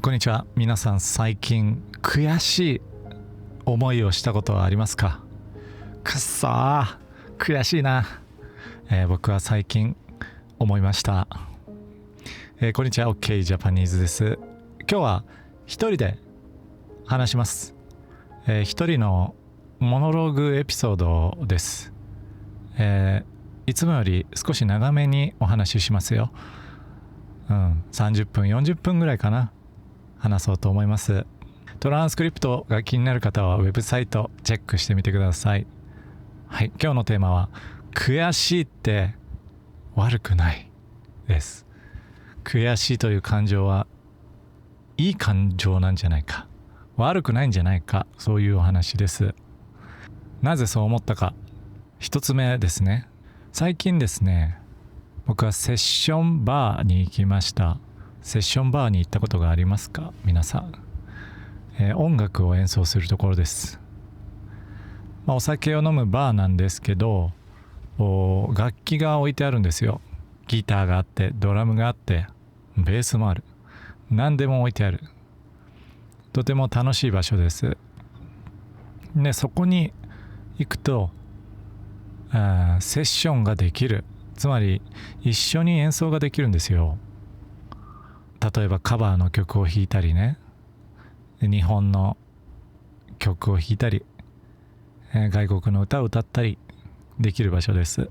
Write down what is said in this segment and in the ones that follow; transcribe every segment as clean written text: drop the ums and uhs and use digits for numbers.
こんにちは。皆さん最近悔しい思いをしたことはありますか？くっそー悔しいな、僕は最近思いました。こんにちは。 OK ジャパニーズです。今日は一人で話します。一人のモノローグエピソードです。いつもより少し長めにお話ししますよ。30分40分ぐらいかな、話そうと思います。トランスクリプトが気になる方はウェブサイトチェックしてみてください。はい、今日のテーマは悔しいって悪くないです。悔しいという感情はいい感情なんじゃないか、悪くないんじゃないか、そういうお話です。なぜそう思ったか。一つ目ですね。最近ですね、僕はセッションバーに行きました。セッションバーに行ったことがありますか皆さん。音楽を演奏するところです。お酒を飲むバーなんですけど、楽器が置いてあるんですよ。ギターがあって、ドラムがあって、ベースもある。何でも置いてある。とても楽しい場所です。で、そこに行くとセッションができる。つまり一緒に演奏ができるんですよ。例えばカバーの曲を弾いたりね、日本の曲を弾いたり、外国の歌を歌ったりできる場所です。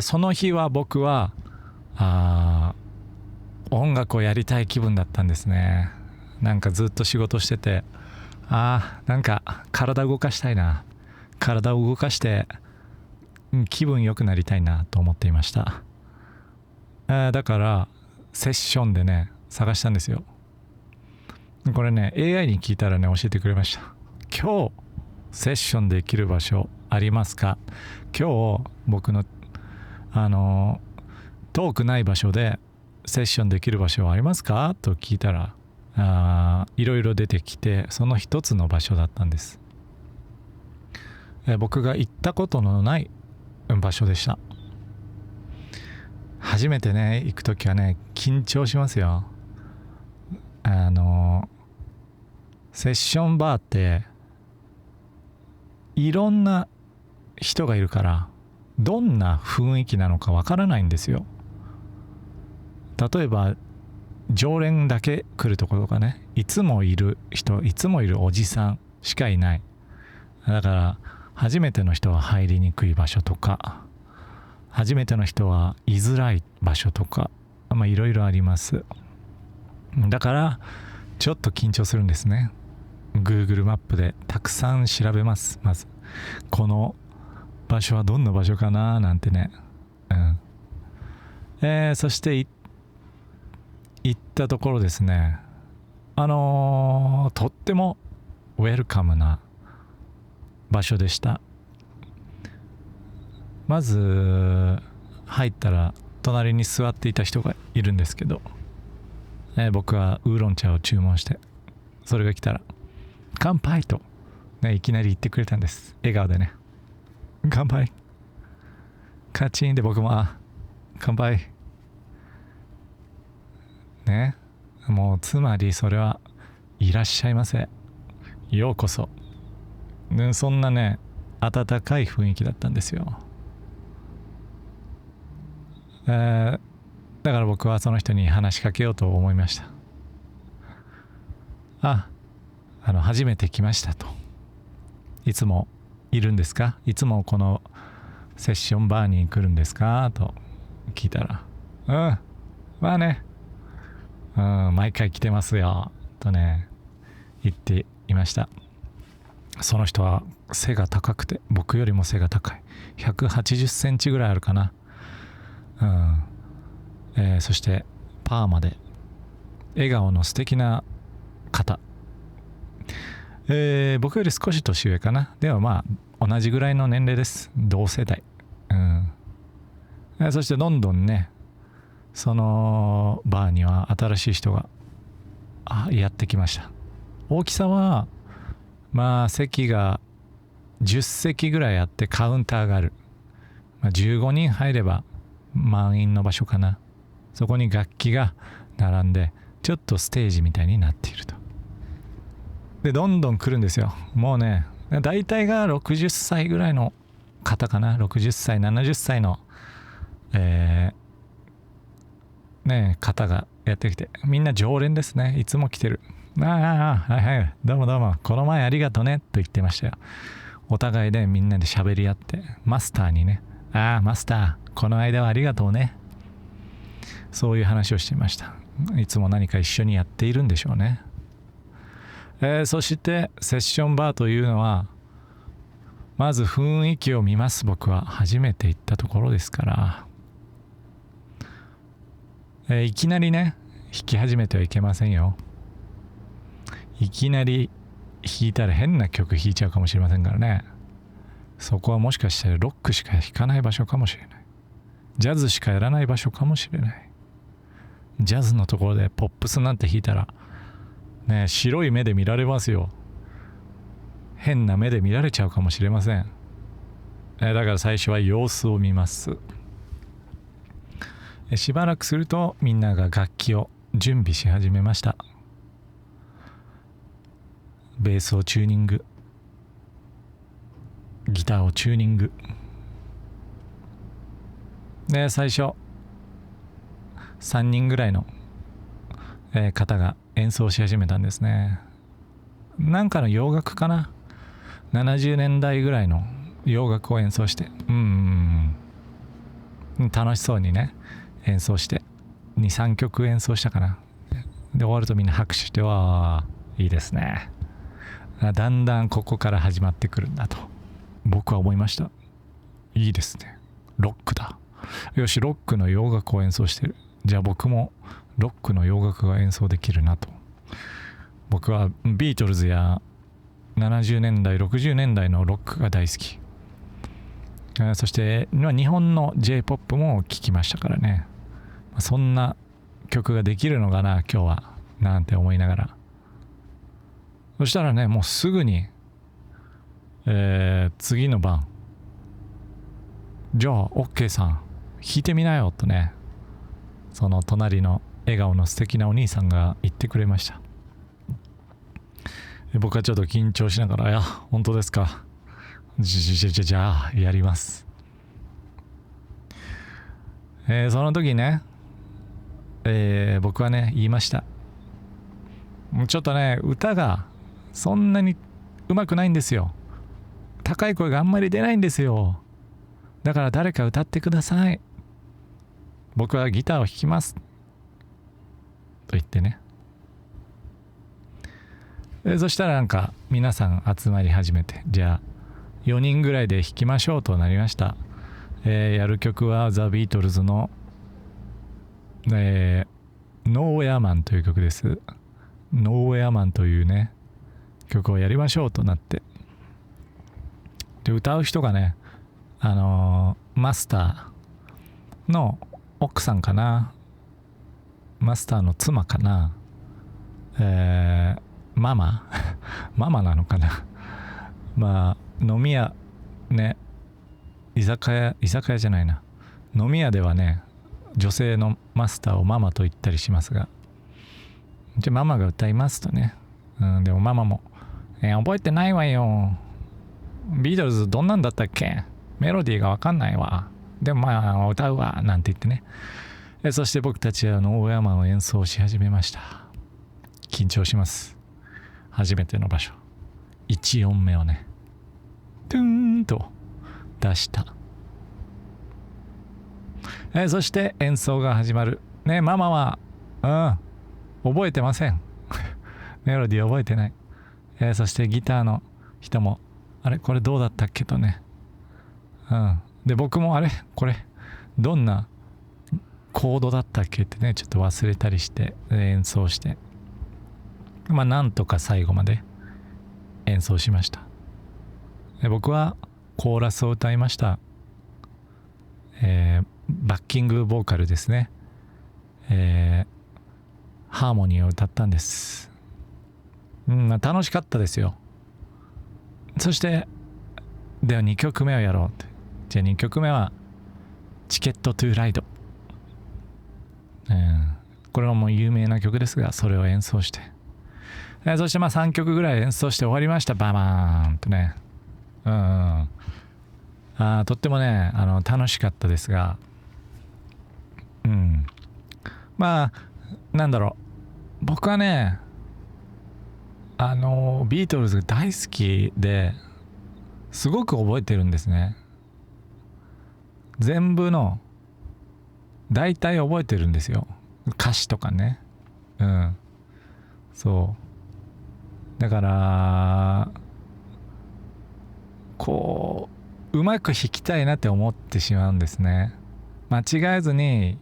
その日は僕は音楽をやりたい気分だったんですね。なんかずっと仕事してて、なんか体動かしたいな、体を動かして気分良くなりたいなと思っていました。だからセッションでね探したんですよ。これね AI に聞いたらね教えてくれました。今日セッションできる場所ありますか？今日僕の遠くない場所でセッションできる場所はありますかと聞いたら、いろいろ出てきて、その一つの場所だったんです。僕が行ったことのない場所でした。初めてね行くときはね緊張しますよ。セッションバーっていろんな人がいるからどんな雰囲気なのかわからないんですよ。例えば常連だけ来るところとかね、いつもいる人、いつもいるおじさんしかいない。だから初めての人は入りにくい場所とか、初めての人は居づらい場所とか、いろいろあります。だからちょっと緊張するんですね。 Google マップでたくさん調べます。まずこの場所はどんな場所かななんてね、そして行ったところですね、とってもウェルカムな場所でした。まず入ったら隣に座っていた人がいるんですけど、僕はウーロン茶を注文して、それが来たら乾杯と、いきなり言ってくれたんです。笑顔でね、乾杯、カチンで僕も乾杯ね。もうつまりそれはいらっしゃいませ、ようこそ、そんなね温かい雰囲気だったんですよ。だから僕はその人に話しかけようと思いました。初めて来ましたと。いつもいるんですか？いつもこのセッションバーに来るんですかと聞いたら、まあね、毎回来てますよとね言っていました。その人は背が高くて、僕よりも背が高い、180センチぐらいあるかな。そしてパーマで笑顔の素敵な方、僕より少し年上かな。では同じぐらいの年齢です。同世代。そしてどんどんねそのバーには新しい人がやってきました。大きさは席が10席ぐらいあって、カウンターがある。15人入れば満員の場所かな。そこに楽器が並んでちょっとステージみたいになっていると。でどんどん来るんですよ。もうね大体が60歳ぐらいの方かな、60歳70歳の方がやってきて、みんな常連ですね。いつも来てる。はいはい、どうもどうも、この前ありがとねと言ってましたよ。お互いでみんなで喋り合って、マスターにね、マスターこの間はありがとうね、そういう話をしていました。いつも何か一緒にやっているんでしょうね。そしてセッションバーというのはまず雰囲気を見ます。僕は初めて行ったところですから、いきなりね弾き始めてはいけませんよ。いきなり弾いたら変な曲弾いちゃうかもしれませんからね。そこはもしかしたらロックしか弾かない場所かもしれない。ジャズしかやらない場所かもしれない。ジャズのところでポップスなんて弾いたらね、白い目で見られますよ。変な目で見られちゃうかもしれません。だから最初は様子を見ます。しばらくするとみんなが楽器を準備し始めました。ベースをチューニング、ギターをチューニングで、最初3人ぐらいの方が演奏し始めたんですね。なんかの洋楽かな、70年代ぐらいの洋楽を演奏して、楽しそうにね演奏して 2,3 曲演奏したかな。で終わるとみんな拍手して、わーいいですね、だんだんここから始まってくるんだと僕は思いました。いいですね、ロックだ。よし、ロックの洋楽を演奏してる。じゃあ僕もロックの洋楽が演奏できるなと。僕はビートルズや70年代60年代のロックが大好き。そして日本の J-POP も聴きましたからね。そんな曲ができるのかな今日はなんて思いながら、そしたらねもうすぐに、次の晩、じゃあ OK さん弾いてみなよとね、その隣の笑顔の素敵なお兄さんが言ってくれました。僕はちょっと緊張しながら、いや本当ですか、じゃあやります。その時ね、僕はね言いました。ちょっとね歌がそんなに上手くないんですよ。高い声があんまり出ないんですよ。だから誰か歌ってください。僕はギターを弾きますと言ってね。そしたらなんか皆さん集まり始めて、じゃあ4人ぐらいで弾きましょうとなりました。やる曲はザ・ビートルズの、ノーウェアマンという曲です。ノーウェアマンというね曲をやりましょうとなって、で歌う人がねマスターの奥さんかな、マスターの妻かな、ママなのかなまあ飲み屋ね、居酒屋じゃないな、飲み屋ではね女性のマスターをママと言ったりしますが、じゃあママが歌いますとね、でもママも、覚えてないわよ、ビートルズどんなんだったっけ、メロディーが分かんないわ、でもまあ歌うわなんて言ってね。そして僕たちはノーウェアマンを演奏し始めました。緊張します。初めての場所、1音目をねトゥーンと出した。そして演奏が始まるね。ママは覚えてませんメロディー覚えてない。そしてギターの人もあれこれどうだったっけとね、で僕もあれこれどんなコードだったっけってねちょっと忘れたりして演奏して、なんとか最後まで演奏しました。僕はコーラスを歌いました。バッキングボーカルですね。ハーモニーを歌ったんです。楽しかったですよ。そしてでは2曲目をやろうって。じゃあ2曲目はチケットトゥーライド、これはもう有名な曲ですが、それを演奏して、そして3曲ぐらい演奏して終わりました。ババーンとね。とってもね楽しかったですが、なんだろう、僕はねビートルズが大好きですごく覚えてるんですね。全部の大体覚えてるんですよ、歌詞とかね。そうだからこううまく弾きたいなって思ってしまうんですね。間違えずに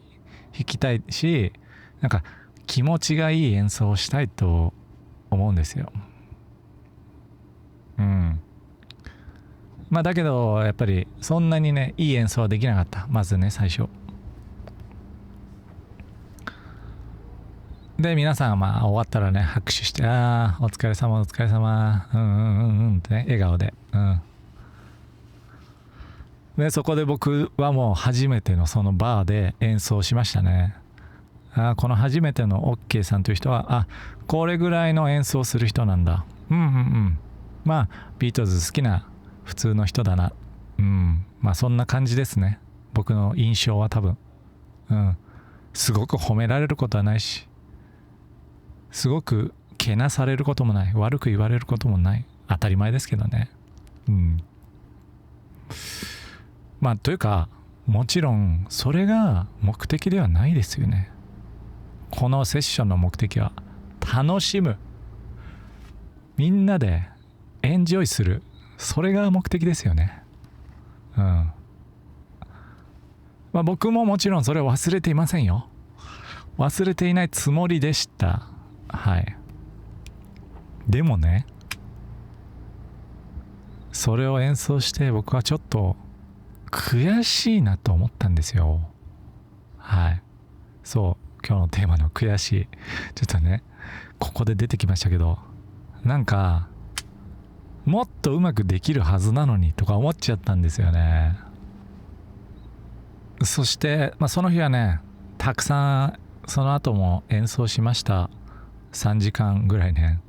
弾きたいし、なんか気持ちがいい演奏をしたいと思うんですよ。だけどやっぱりそんなにねいい演奏はできなかった。まずね最初で、皆さんが終わったらね拍手して、お疲れ様お疲れ様ってね笑顔で、でそこで僕はもう初めてのそのバーで演奏しましたね。この初めての OK さんという人はこれぐらいの演奏する人なんだ。ビートルズ好きな普通の人だな。そんな感じですね。僕の印象は多分。すごく褒められることはないし、すごくけなされることもない、悪く言われることもない。当たり前ですけどね。というかもちろんそれが目的ではないですよね。このセッションの目的は楽しむ、みんなでエンジョイする、それが目的ですよね。僕ももちろんそれを忘れていませんよ。忘れていないつもりでした。でもね、それを演奏して僕はちょっと悔しいなと思ったんですよ。そう今日のテーマの悔しい、ちょっとねここで出てきましたけど、なんかもっとうまくできるはずなのにとか思っちゃったんですよね。そして、その日はねたくさんその後も演奏しました。3時間ぐらいね。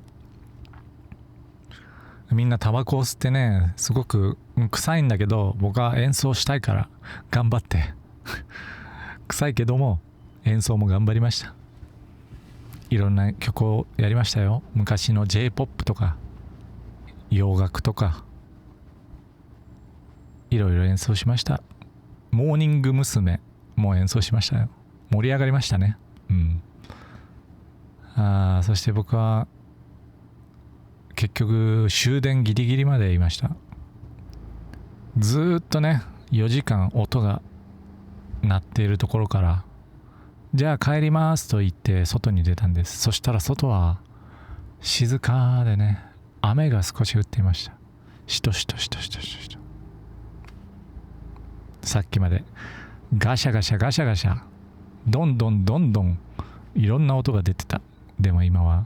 みんなタバコを吸ってね、すごく臭いんだけど僕は演奏したいから頑張って臭いけども演奏も頑張りました。いろんな曲をやりましたよ。昔の J-POP とか洋楽とかいろいろ演奏しました。モーニング娘。も演奏しましたよ。盛り上がりましたね。そして僕は結局終電ギリギリまでいました。ずっとね4時間音が鳴っているところから、じゃあ帰りますと言って外に出たんです。そしたら外は静かでね、雨が少し降っていました。しとしとしとしとしと。さっきまでガシャガシャガシャガシャ、どんどんどんどんいろんな音が出てた。でも今は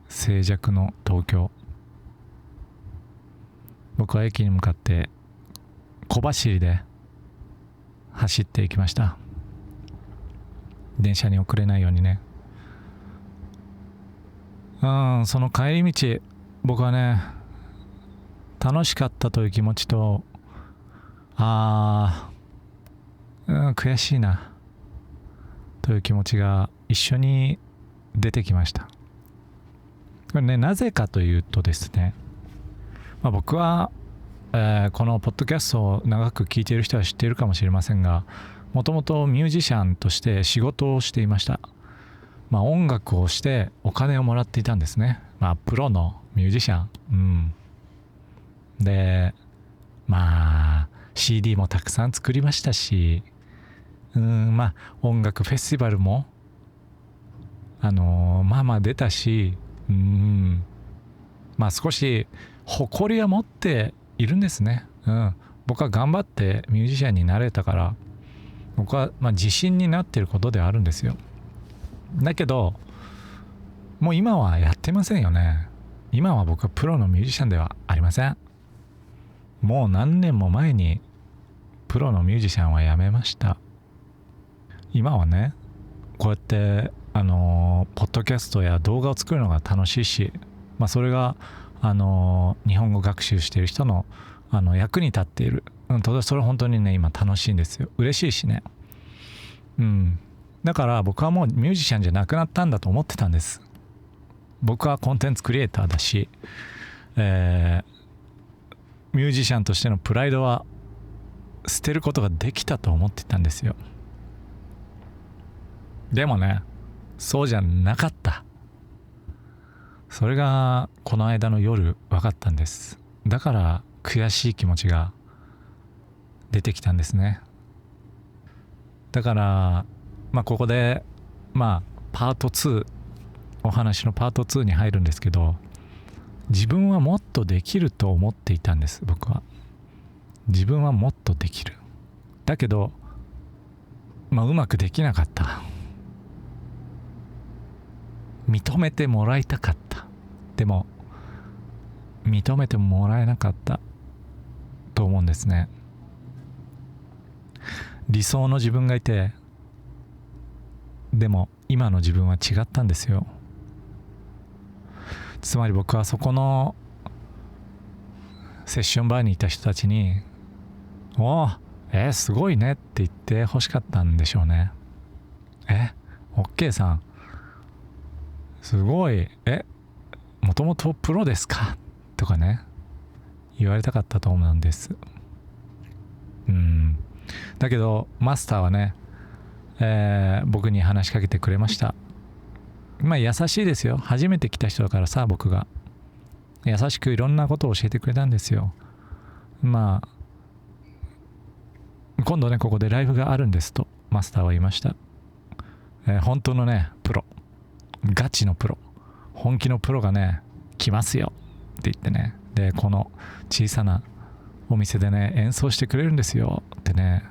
静寂の東京。僕は駅に向かって小走りで走っていきました。電車に遅れないようにね。その帰り道、僕はね楽しかったという気持ちと、悔しいなという気持ちが一緒に出てきました。これね、なぜかというとですね、僕は、このポッドキャストを長く聞いている人は知っているかもしれませんが、もともとミュージシャンとして仕事をしていました。音楽をしてお金をもらっていたんですね。プロのミュージシャン。で、CD もたくさん作りましたし、音楽フェスティバルも出たし、少し誇りは持っているんですね。僕は頑張ってミュージシャンになれたから、僕は自信になっていることではあるんですよ。だけどもう今はやってませんよね。今は僕はプロのミュージシャンではありません。もう何年も前にプロのミュージシャンは辞めました。今はねこうやってポッドキャストや動画を作るのが楽しいし、それが日本語学習している人の役に立っている、それ本当にね今楽しいんですよ。嬉しいしね。だから僕はもうミュージシャンじゃなくなったんだと思ってたんです。僕はコンテンツクリエイターだし、ミュージシャンとしてのプライドは捨てることができたと思ってたんですよ。でもね、そうじゃなかった。それがこの間の夜分かったんです。だから悔しい気持ちが出てきたんですね。だからここでパート2、お話のパート2に入るんですけど、自分はもっとできると思っていたんです。僕は自分はもっとできる。だけどうまくできなかった。認めてもらいたかった。でも認めてもらえなかったと思うんですね。理想の自分がいて、でも今の自分は違ったんですよ。つまり僕はそこのセッションバーにいた人たちにすごいねって言って欲しかったんでしょうね。OK さんすごい、もともとプロですかとかね言われたかったと思うんです。だけどマスターはね、僕に話しかけてくれました。優しいですよ。初めて来た人だからさ、僕が優しくいろんなことを教えてくれたんですよ。今度ねここでライブがあるんですとマスターは言いました。本当のねプロ、ガチのプロ、本気のプロがね来ますよって言ってね、でこの小さなお店でね演奏してくれるんですよってね、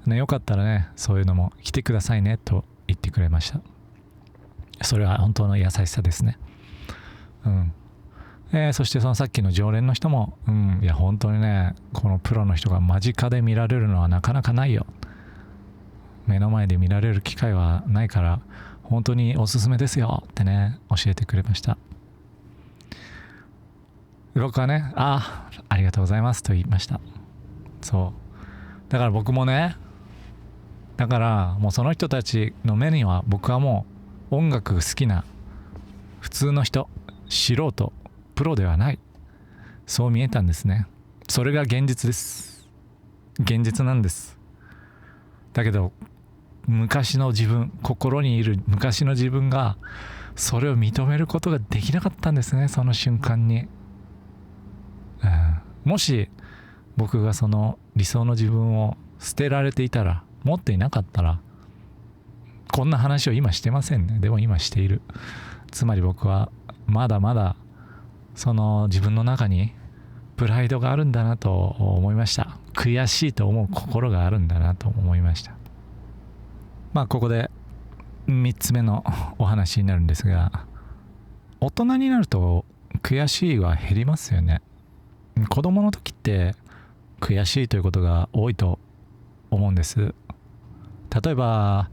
よかったらねそういうのも来てくださいねと言ってくれました。それは本当の優しさですね。そしてそのさっきの常連の人も、いや本当にねこのプロの人が間近で見られるのはなかなかないよ、目の前で見られる機会はないから本当におすすめですよってね教えてくれました。僕はねありがとうございますと言いました。そうだから僕もね、だからもうその人たちの目には僕はもう音楽好きな普通の人、素人、プロではない、そう見えたんですね。それが現実です。現実なんです。だけど昔の自分、心にいる昔の自分がそれを認めることができなかったんですね、その瞬間に。もし僕がその理想の自分を捨てられていたら、持っていなかったら、こんな話を今してませんね。でも今している。つまり僕はまだまだその自分の中にプライドがあるんだなと思いました。悔しいと思う心があるんだなと思いました。ここで3つ目のお話になるんですが、大人になると悔しいは減りますよね。子供の時って悔しいということが多いと思うんです。例えば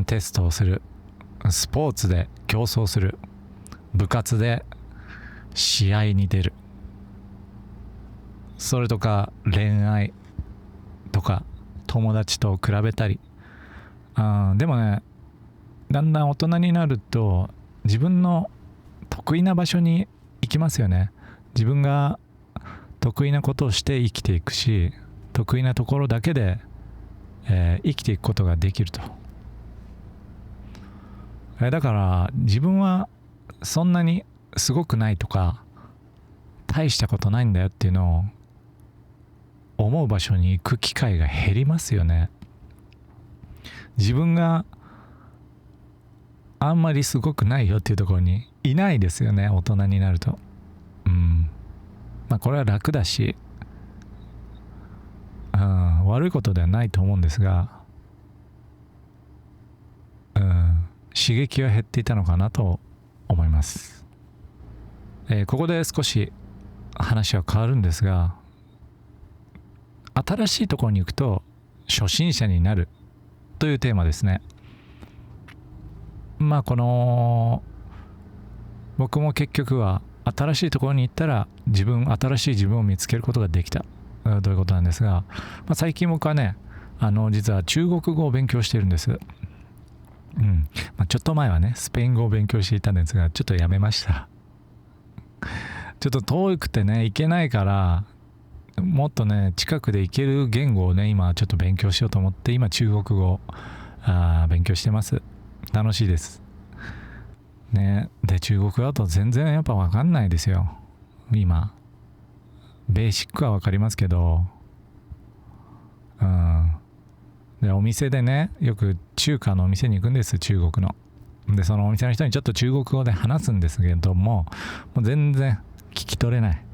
テストをする、スポーツで競争する、部活で試合に出る、それとか恋愛とか友達と比べたり、でもねだんだん大人になると自分の得意な場所に行きますよね。自分が得意なことをして生きていくし、得意なところだけで、生きていくことができると。だから自分はそんなにすごくないとか大したことないんだよっていうのを思う場所に行く機会が減りますよね。自分があんまりすごくないよっていうところにいないですよね、大人になると。これは楽だし、悪いことではないと思うんですが、刺激は減っていたのかなと思います。ここで少し話は変わるんですが、新しいところに行くと初心者になるというテーマですね。この僕も結局は新しいところに行ったら新しい自分を見つけることができたということなんですが、最近僕はね実は中国語を勉強しているんです。ちょっと前はねスペイン語を勉強していたんですが、ちょっとやめました。ちょっと遠くてね行けないから、もっとね近くで行ける言語をね今ちょっと勉強しようと思って、今中国語を勉強してます。楽しいですね。で中国語だと全然やっぱ分かんないですよ。今ベーシックは分かりますけど、でお店でねよく中華のお店に行くんです、中国の。でそのお店の人にちょっと中国語で話すんですけども、もう全然聞き取れない。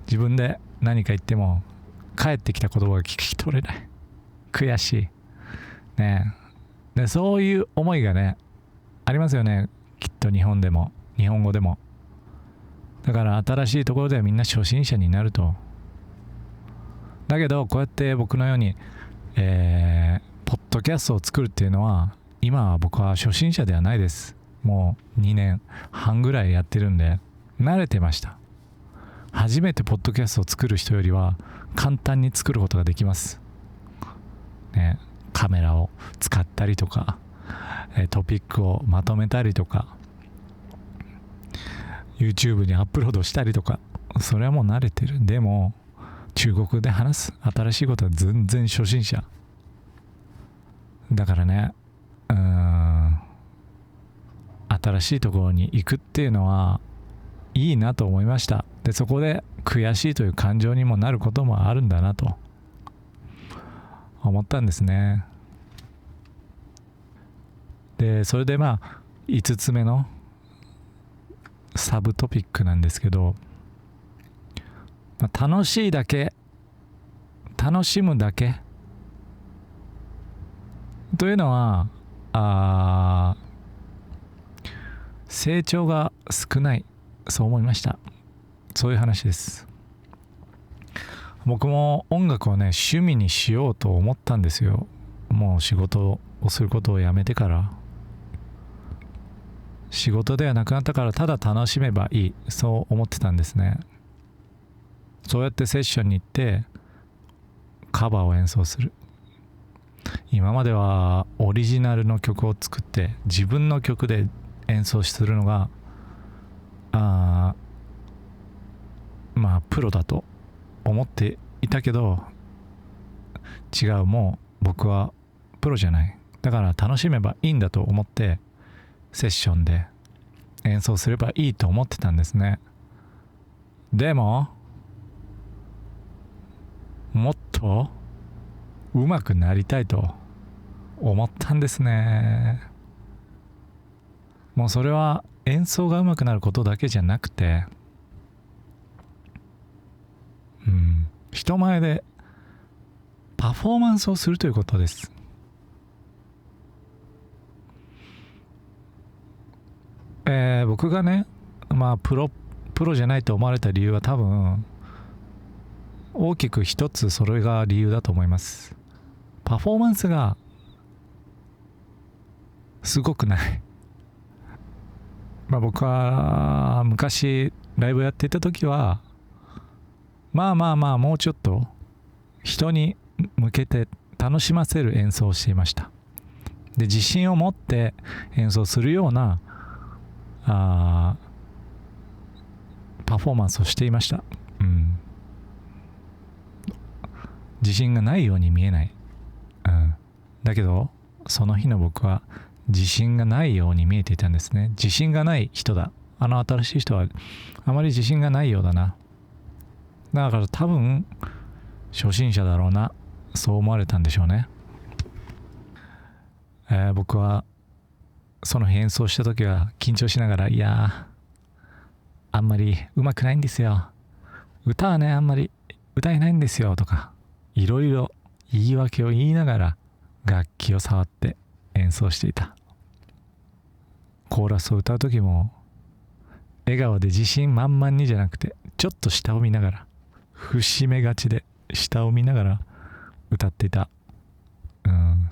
自分で何か言っても返ってきた言葉が聞き取れない。悔しいね。でそういう思いがねありますよね、きっと日本語でも。だから新しいところではみんな初心者になると。だけどこうやって僕のようにポッドキャストを作るっていうのは、今は僕は初心者ではないです。もう2年半ぐらいやってるんで慣れてました。初めてポッドキャストを作る人よりは簡単に作ることができますね。カメラを使ったりとか、トピックをまとめたりとか、 YouTube にアップロードしたりとか、それはもう慣れてる。でも中国語で話す新しいことは全然初心者だからね。新しいところに行くっていうのはいいなと思いました。でそこで悔しいという感情にもなることもあるんだなと思ったんですね。でそれで5つ目のサブトピックなんですけど、楽しいだけ、楽しむだけというのは成長が少ない、そう思いました。そういう話です。僕も音楽をね趣味にしようと思ったんですよ。もう仕事をすることをやめてから。仕事ではなくなったから、ただ楽しめばいい、そう思ってたんですね。そうやってセッションに行ってカバーを演奏する。今まではオリジナルの曲を作って自分の曲で演奏するのがプロだと思っていたけど、違う、もう僕はプロじゃない。だから楽しめばいいんだと思ってセッションで演奏すればいいと思ってたんですね。でももっと上手くなりたいと思ったんですね。もうそれは演奏が上手くなることだけじゃなくて、人前でパフォーマンスをするということです。僕がねプロじゃないと思われた理由は多分大きく一つ、それが理由だと思います。パフォーマンスがすごくない。僕は昔ライブやっていた時はもうちょっと人に向けて楽しませる演奏をしていました。で自信を持って演奏するようなパフォーマンスをしていました。自信がないように見えない、だけどその日の僕は自信がないように見えていたんですね。自信がない人だ、新しい人はあまり自信がないようだな、だから多分初心者だろうな、そう思われたんでしょうね。僕はその日演奏した時は緊張しながら、いやあんまり上手くないんですよ、歌はねあんまり歌えないんですよとか、いろいろ言い訳を言いながら楽器を触って演奏していた。コーラスを歌う時も笑顔で自信満々にじゃなくて、ちょっと下を見ながら、伏目がちで下を見ながら歌っていた。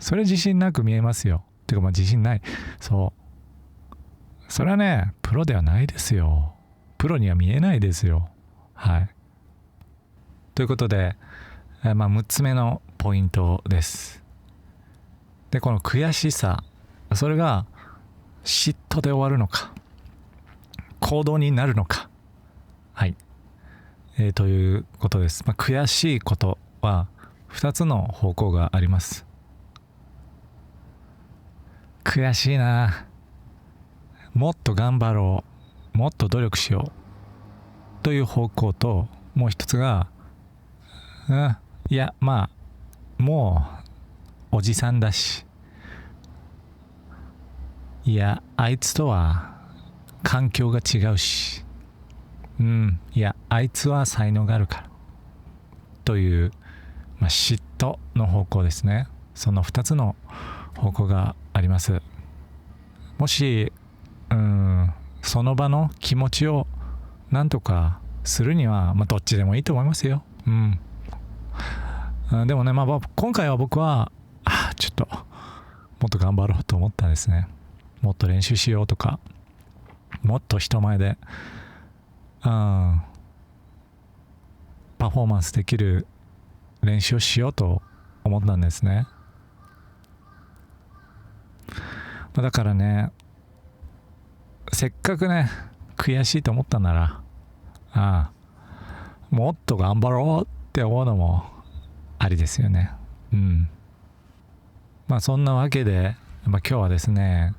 それ自信なく見えますよ。てか自信ない。そそれはね、プロではないですよ。プロには見えないですよ。はい。ということで、6つ目のポイントです。で、この悔しさ、それが嫉妬で終わるのか、行動になるのか。はい。ということです。悔しいことは2つの方向があります。悔しいな、もっと頑張ろう、もっと努力しようという方向と、もう一つが、いやもうおじさんだし、いやあいつとは環境が違うし、いやあいつは才能があるからという、嫉妬の方向ですね。その2つの方向があります。もしその場の気持ちをなんとかするには、どっちでもいいと思いますよ。でもね、今回は僕はちょっともっと頑張ろうと思ったんですね。もっと練習しようとか、もっと人前でパフォーマンスできる練習をしようと思ったんですね。だからね、せっかくね悔しいと思ったなら、もっと頑張ろうって思うのもありですよね。そんなわけで、今日はですね、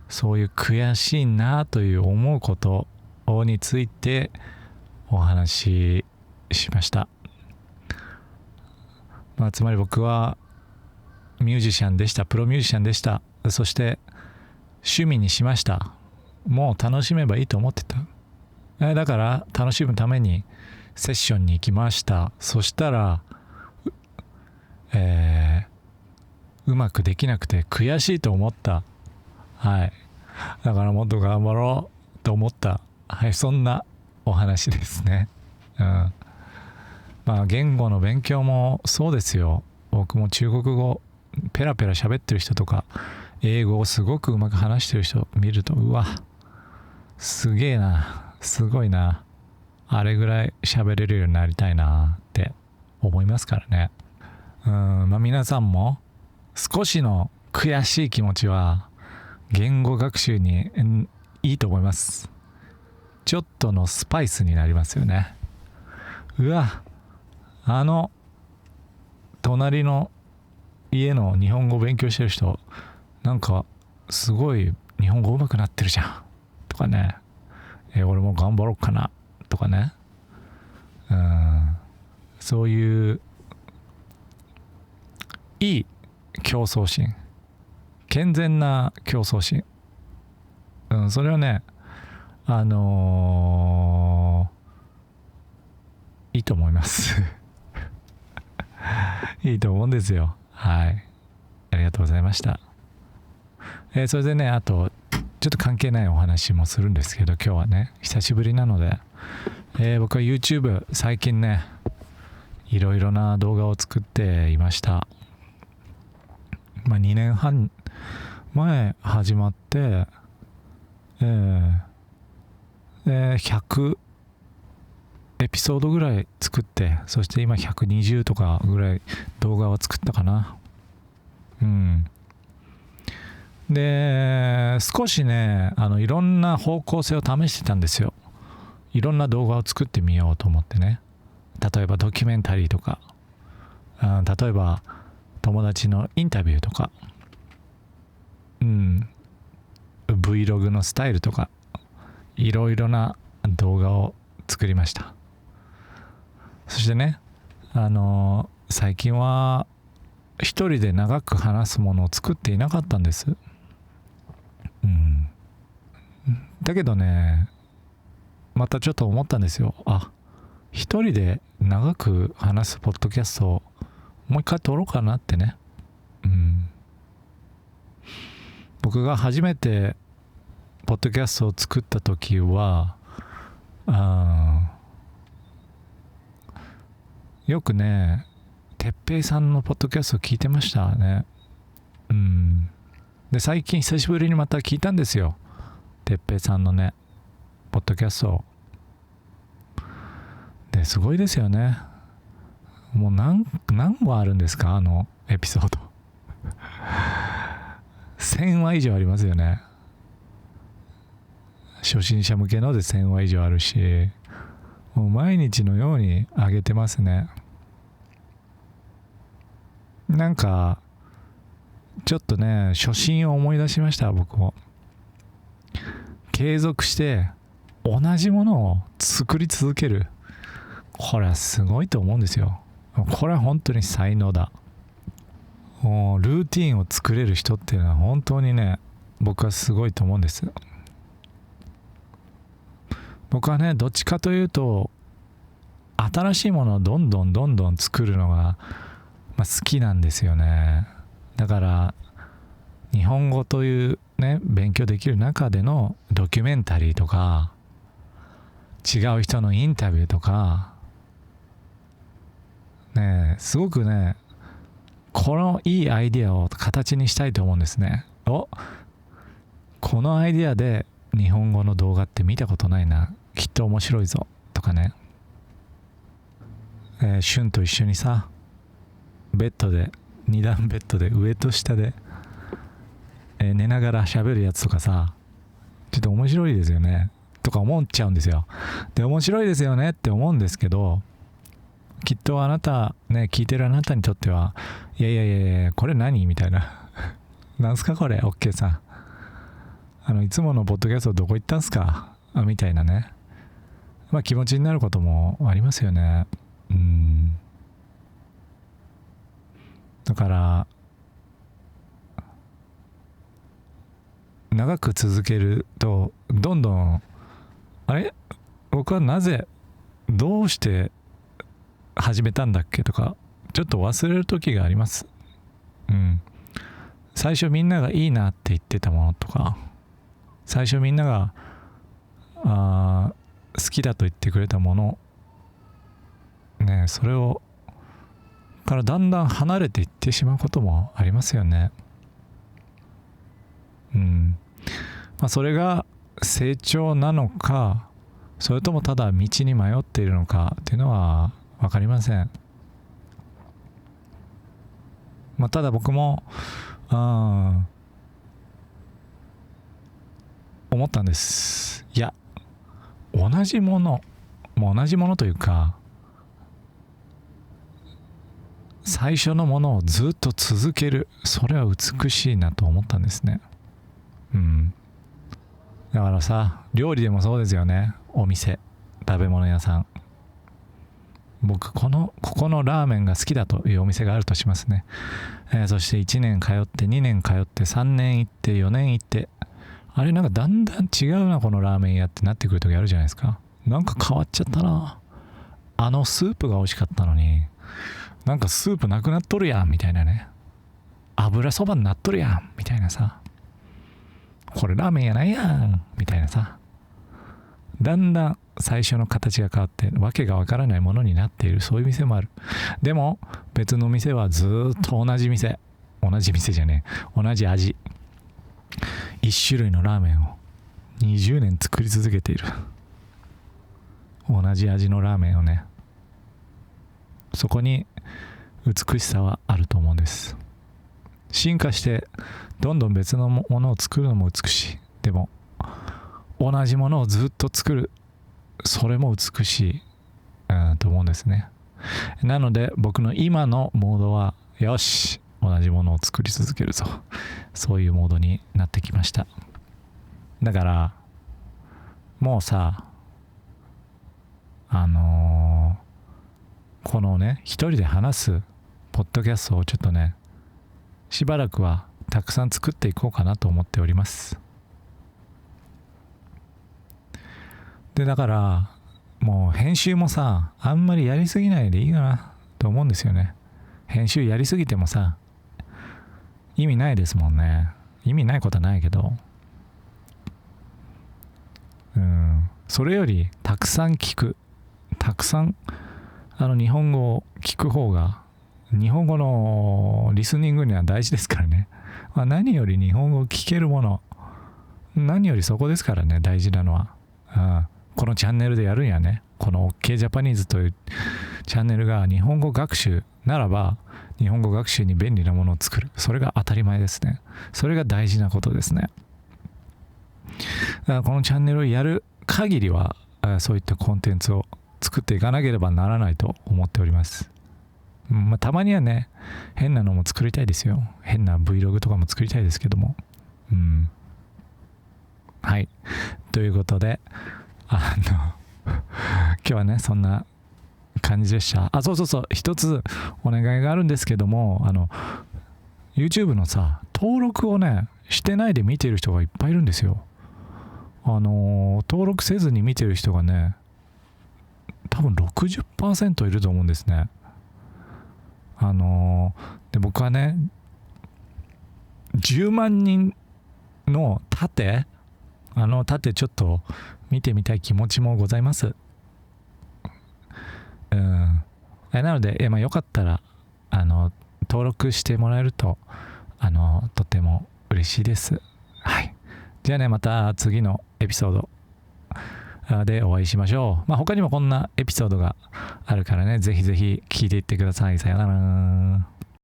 そういう悔しいなという思うことについてお話ししました。つまり僕はミュージシャンでした。プロミュージシャンでした。そして趣味にしました。もう楽しめばいいと思ってた。だから楽しむためにセッションに行きました。そしたらうまくできなくて悔しいと思った。はい。だからもっと頑張ろうと思った。はい、そんなお話ですね。言語の勉強もそうですよ。僕も中国語ペラペラ喋ってる人とか、英語をすごくうまく話してる人見ると、うわ、すげえな、すごいな、あれぐらい喋れるようになりたいなって思いますからね。皆さんも少しの悔しい気持ちは言語学習にいいと思います。ちょっとのスパイスになりますよね。うわ、隣の家の日本語を勉強してる人、なんかすごい日本語上手くなってるじゃんとかね、俺も頑張ろうかなとかね、そういういい競争心、健全な競争心、それはね、いいと思いますいいと思うんですよ。はい、ありがとうございました。それでね、あとちょっと関係ないお話もするんですけど、今日はね久しぶりなので、僕は YouTube 最近ねいろいろな動画を作っていました。2年半前始まって、100エピソードぐらい作って、そして今120とかぐらい動画を作ったかな。で、少しね、いろんな方向性を試してたんですよ。いろんな動画を作ってみようと思ってね。例えばドキュメンタリーとか、例えば友達のインタビューとか、Vlog のスタイルとか、いろいろな動画を作りました。そしてね、最近は一人で長く話すものを作っていなかったんです。だけどね、またちょっと思ったんですよ。一人で長く話すポッドキャストをもう一回撮ろうかなってね。僕が初めてポッドキャストを作った時は、よくね、哲平さんのポッドキャストを聞いてましたね。で、最近久しぶりにまた聞いたんですよ。てっぺいさんのねポッドキャストですごいですよね。もう何話あるんですか、あのエピソード1000話以上ありますよね。初心者向けので1000話以上あるし、もう毎日のように上げてますね。なんかちょっとね初心を思い出しました。僕も継続して同じものを作り続ける、これはすごいと思うんですよ。これは本当に才能だ。もうルーティンを作れる人っていうのは本当にね、僕はすごいと思うんです。僕はねどっちかというと新しいものをどんどん作るのが、好きなんですよね。だから日本語というね勉強できる中でのドキュメンタリーとか違う人のインタビューとかね、すごくねこのいいアイディアを形にしたいと思うんですね。このアイディアで日本語の動画って見たことないな、きっと面白いぞとかね、シュンと一緒にさベッドで2段ベッドで上と下で、寝ながら喋るやつとかさ、ちょっと面白いですよねとか思っちゃうんですよ。で面白いですよねって思うんですけど、きっとあなたね、聞いてるあなたにとってはいやこれ何みたいななんすかこれ OK さん、いつものポッドキャストどこ行ったんすかみたいなね、気持ちになることもありますよね。だから長く続けるとどんどん僕はどうして始めたんだっけとかちょっと忘れる時があります。最初みんながいいなって言ってたものとか、最初みんなが好きだと言ってくれたものね、それをからだんだん離れていってしまうこともありますよね。それが成長なのか、それともただ道に迷っているのかっていうのは分かりません。ただ僕も思ったんです。いや同じものというか最初のものをずっと続ける、それは美しいなと思ったんですね。だからさ、料理でもそうですよね。お店、食べ物屋さん、僕ここのラーメンが好きだというお店があるとしますね。そして1年通って2年通って3年行って4年行って、あれなんかだんだん違うなこのラーメン屋ってなってくる時あるじゃないですか。なんか変わっちゃったな、あのスープが美味しかったのになんかスープなくなっとるやんみたいなね、油そばになっとるやんみたいなさ、これラーメンやないやんみたいなさ、だんだん最初の形が変わってわけがわからないものになっている、そういう店もある。でも別の店はずっと同じ味、一種類のラーメンを20年作り続けている、同じ味のラーメンをね、そこに美しさはあると思うんです。進化してどんどん別のものを作るのも美しい。でも同じものをずっと作る、それも美しい、と思うんですね。なので僕の今のモードは、よし同じものを作り続けるぞ、そういうモードになってきました。だからもうさ、このね一人で話すポッドキャストをちょっとねしばらくはたくさん作っていこうかなと思っております。でだからもう編集もさ、あんまりやりすぎないでいいかなと思うんですよね。編集やりすぎてもさ意味ないですもんね。意味ないことはないけど、それよりたくさん聞く、たくさん日本語を聞く方が日本語のリスニングには大事ですからね。何より日本語を聞けるもの何よりそこですからね、大事なのは。このチャンネルでやるんやね。この OK ジャパニーズというチャンネルが日本語学習ならば、日本語学習に便利なものを作る。それが当たり前ですね。それが大事なことですね。だからこのチャンネルをやる限りは、そういったコンテンツを作っていかなければならないと思っております。たまにはね、変なのも作りたいですよ。変な Vlog とかも作りたいですけども。はい。ということで、今日はね、そんな感じでした。そう、一つお願いがあるんですけども、YouTube のさ、登録をね、してないで見てる人がいっぱいいるんですよ。登録せずに見てる人がね、多分 60% いると思うんですね。で僕はね、10万人の盾ちょっと見てみたい気持ちもございます。なので、よかったら登録してもらえるととても嬉しいです。はい。じゃあね、また次のエピソードでお会いしましょう。他にもこんなエピソードがあるからね、ぜひぜひ聞いていってください。さよなら。